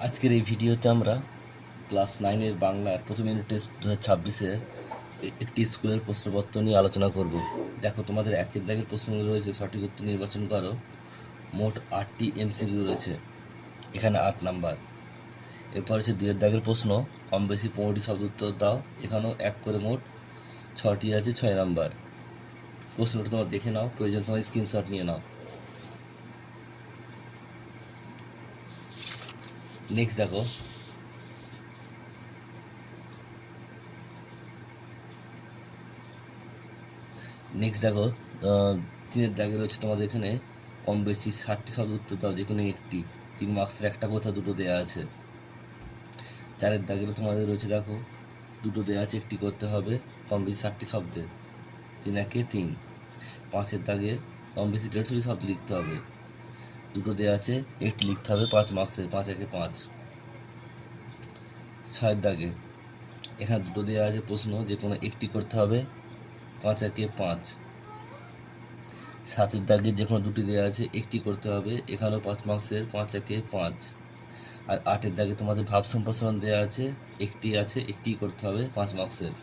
আজকের এই ভিডিওতে আমরা ক্লাস 9-এর বাংলার প্রথম ইউনিট টেস্ট 2026-এর একটি স্কুলের প্রশ্নপত্র নিয়ে আলোচনা করব। দেখো, তোমাদের একের দাগের প্রশ্নগুলো রয়েছে, সঠিক উত্তর নির্বাচন করো। মোট 8টি এমসিকিউ রয়েছে, এখানে 8 নাম্বার। এরপর হচ্ছে 2-এর দাগের প্রশ্ন, কম বেশি 15টি শব্দ উত্তর দাও, এখানেও এক করে মোট 6টি আছে, 6 নাম্বার। প্রশ্নটা তোমরা দেখে নাও, প্রয়োজন তোমার স্ক্রিনশট নিয়ে নাও। নেক্সট দেখো, তিনের দাগে রয়েছে তোমাদের এখানে কম বেশি 60টি শব্দ উত্তর দাও, যে কোনো একটি। 3 মার্কসের একটা কথা দুটো দেওয়া আছে। 4-এর দাগের তোমাদের রয়েছে, দেখো দুটো দেওয়া আছে, একটি করতে হবে, কম বেশি 60টি শব্দের, 3 একে 3। 5-এর দাগের কম বেশি 150টি শব্দ লিখতে হবে, দুটো দেওয়া আছে, একটি লিখতে হবে, 5 মার্কসের, 5 একে 5। 6-এর দাগে এখানে দুটো দেওয়া আছে প্রশ্ন, যে কোনো একটি করতে হবে, 5 একে 5। 7-এর দাগে যে কোনো দুটি দেওয়া আছে, একটি করতে হবে, এখানেও 5 মার্কসের, 5 একে 5। আর 8-এর দাগে তোমাদের ভাব সম্প্রসারণ দেওয়া আছে, একটি আছে, একটি করতে হবে, 5 মার্কসের।